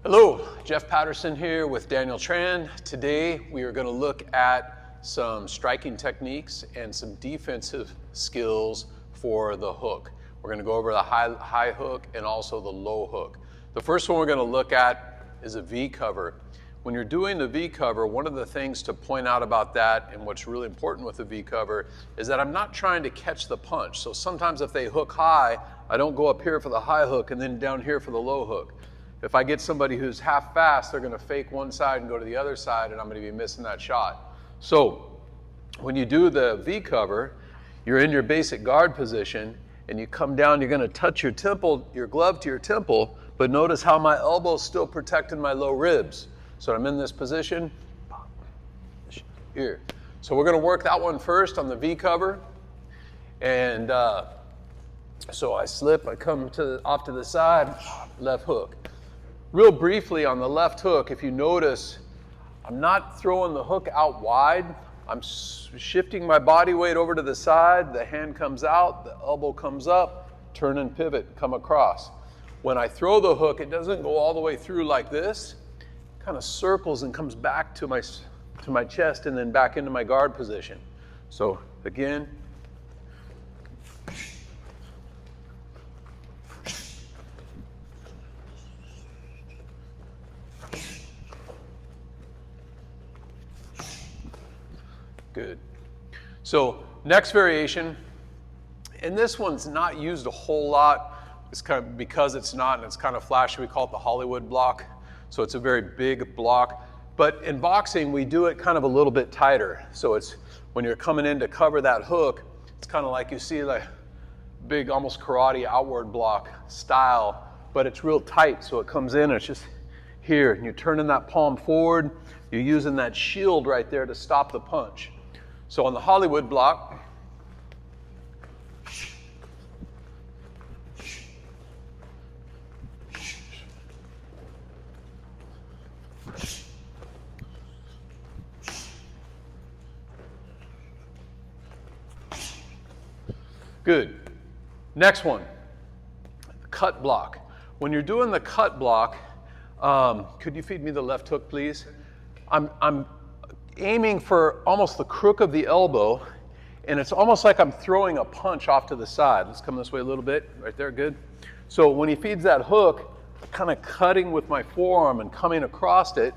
Hello, Jeff Patterson here with Daniel Tran. Today we are going to look at some striking techniques and some defensive skills for the hook. We're going to go over the high hook and also the low hook. The first one we're going to look at is a V cover. When you're doing the V cover, one of the things to point out about that and what's really important with the V cover is that I'm not trying to catch the punch. So sometimes if they hook high, I don't go up here for the high hook and then down here for the low hook. If I get somebody who's half fast, they're going to fake one side and go to the other side, and I'm going to be missing that shot. So when you do the V cover, you're in your basic guard position, and you come down, you're going to touch your temple, your glove to your temple, but notice how my elbow's still protecting my low ribs. So I'm in this position, here. So we're going to work that one first on the V cover. And so I slip, I come off to the side, left hook. Real briefly on the left hook, if you notice, I'm not throwing the hook out wide. I'm shifting my body weight over to the side. The hand comes out, the elbow comes up, turn and pivot, come across. When I throw the hook, it doesn't go all the way through like this. It kind of circles and comes back to my chest and then back into my guard position. So again, good. So next variation, and this one's not used a whole lot. It's kind of because it's not, and it's kind of flashy. We call it the Hollywood block. So it's a very big block. But in boxing, we do it kind of a little bit tighter. So it's when you're coming in to cover that hook, it's kind of like you see like big, almost karate outward block style, but it's real tight. So it comes in, and it's just here, and you're turning that palm forward. You're using that shield right there to stop the punch. So on the Hollywood block, good. Next one, the cut block. When you're doing the cut block, could you feed me the left hook, please? I'm aiming for almost the crook of the elbow, and it's almost like I'm throwing a punch off to the side. Let's come this way a little bit, right there, good. So when he feeds that hook, I'm kind of cutting with my forearm and coming across it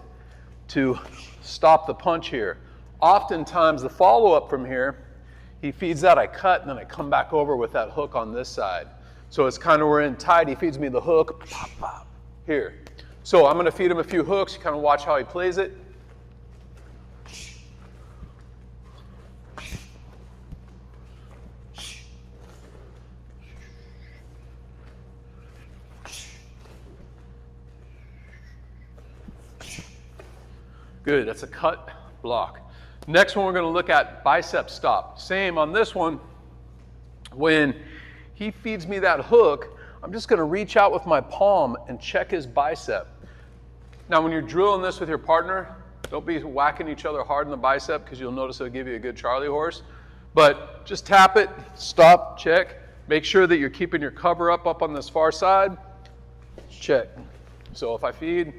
to stop the punch here. Oftentimes the follow-up from here, he feeds that, I cut, and then I come back over with that hook on this side. So it's kind of, we're in tight, he feeds me the hook, pop, pop, here. So I'm gonna feed him a few hooks, you kind of watch how he plays it. Good, that's a cut block. Next one we're gonna look at bicep stop. Same on this one. When he feeds me that hook, I'm just gonna reach out with my palm and check his bicep. Now when you're drilling this with your partner, don't be whacking each other hard in the bicep because you'll notice it'll give you a good Charlie horse. But just tap it, stop, check. Make sure that you're keeping your cover up on this far side. Check. So if I feed,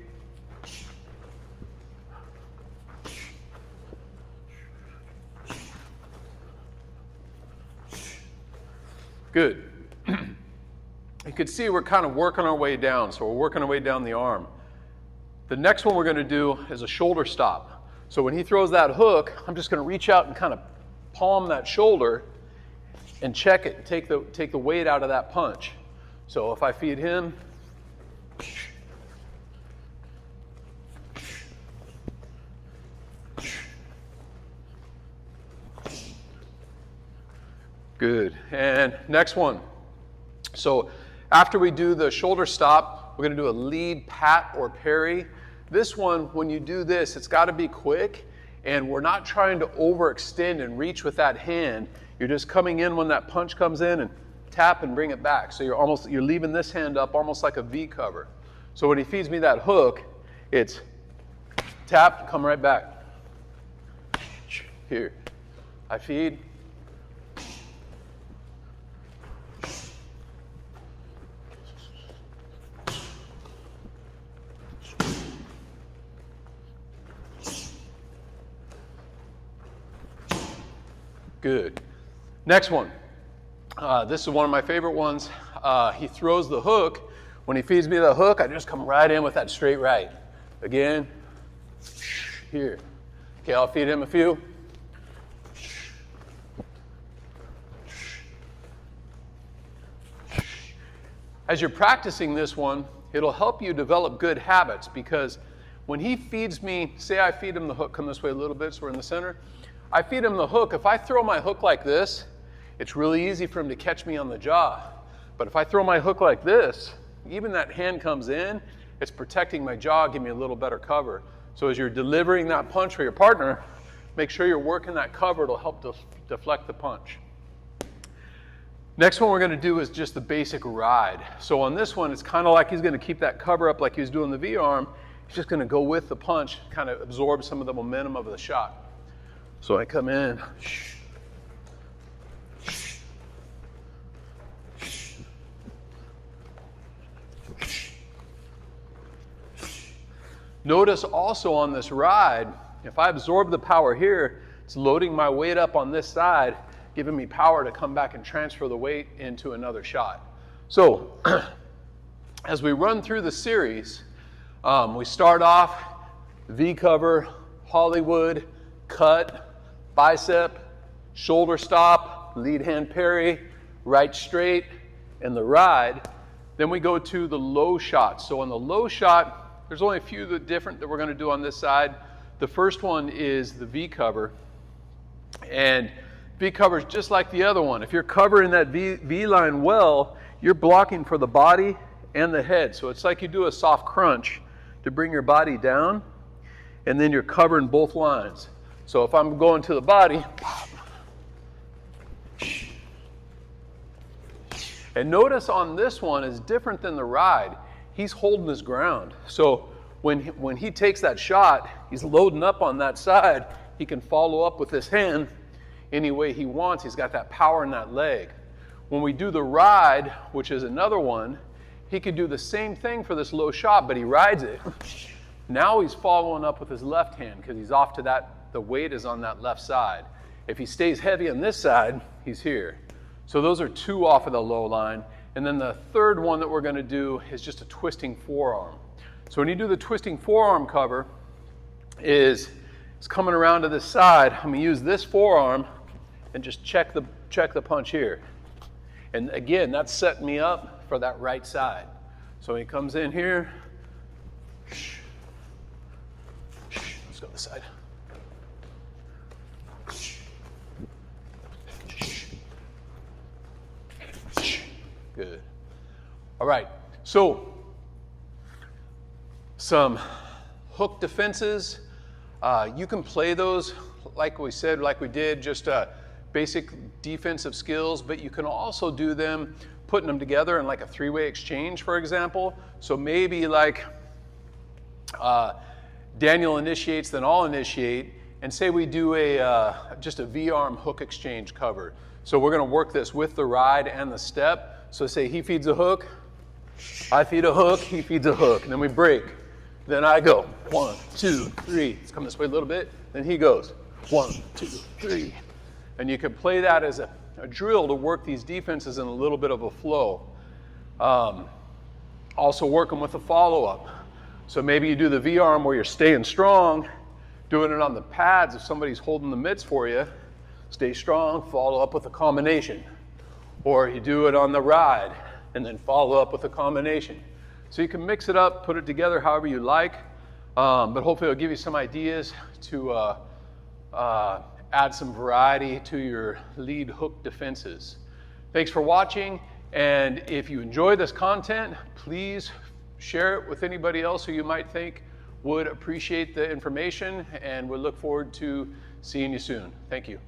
good. You can see we're kind of working our way down, so we're working our way down the arm. The next one we're going to do is a shoulder stop. So when he throws that hook, I'm just going to reach out and kind of palm that shoulder and check it, take the weight out of that punch. So if I feed him, good. And next one. So after we do the shoulder stop, we're going to do a lead pat or parry. This one, when you do this, it's got to be quick, and we're not trying to overextend and reach with that hand. You're just coming in when that punch comes in and tap and bring it back. So you're leaving this hand up almost like a V cover. So when he feeds me that hook, it's tap, come right back. Here. I feed. Good. Next one. This is one of my favorite ones. He throws the hook. When he feeds me the hook, I just come right in with that straight right. Again, here. Okay, I'll feed him a few. As you're practicing this one, it'll help you develop good habits, because when he feeds me, say I feed him the hook, come this way a little bit so we're in the center. I feed him the hook. If I throw my hook like this, it's really easy for him to catch me on the jaw. But if I throw my hook like this, even that hand comes in, it's protecting my jaw, give me a little better cover. So as you're delivering that punch for your partner, make sure you're working that cover. It'll help deflect the punch. Next one we're going to do is just the basic ride. So on this one, it's kind of like he's going to keep that cover up like he was doing the V-arm. He's just going to go with the punch, kind of absorb some of the momentum of the shot. So I come in. Notice also on this ride, if I absorb the power here, it's loading my weight up on this side, giving me power to come back and transfer the weight into another shot. So as we run through the series, we start off V cover, Hollywood, cut, bicep, shoulder stop, lead hand parry, right straight, and the ride. Then we go to the low shot. So on the low shot, there's only a few different that we're going to do on this side. The first one is the V cover. And V cover is just like the other one. If you're covering that V line well, you're blocking for the body and the head. So it's like you do a soft crunch to bring your body down, and then you're covering both lines. So if I'm going to the body, and notice on this one is different than the ride. He's holding his ground. So when he takes that shot, he's loading up on that side. He can follow up with his hand any way he wants. He's got that power in that leg. When we do the ride, which is another one, he could do the same thing for this low shot, but he rides it. Now he's following up with his left hand because he's off to that, the weight is on that left side. If he stays heavy on this side, he's here. So those are two off of the low line. And then the third one that we're going to do is just a twisting forearm. So when you do the twisting forearm cover, it's coming around to this side. I'm going to use this forearm and just check the punch here. And again, that's setting me up for that right side. So he comes in here. Let's go this side. Good. All right, so some hook defenses. You can play those like we said, like we did, just basic defensive skills, but you can also do them putting them together in like a three-way exchange, for example. So maybe like Daniel initiates, then I'll initiate, and say we do just a V-arm hook exchange cover. So we're going to work this with the ride and the step. So say he feeds a hook, I feed a hook, he feeds a hook, and then we break. Then I go 1, 2, 3. Let's come this way a little bit. Then he goes 1, 2, 3. And you can play that as a drill to work these defenses in a little bit of a flow. Also working with a follow-up. So maybe you do the V-arm where you're staying strong, doing it on the pads if somebody's holding the mitts for you. Stay strong, follow up with a combination. Or you do it on the ride and then follow up with a combination. So you can mix it up, put it together however you like, but hopefully it'll give you some ideas to add some variety to your lead hook defenses. Thanks for watching, and if you enjoy this content, please share it with anybody else who you might think would appreciate the information, and we look forward to seeing you soon. Thank you.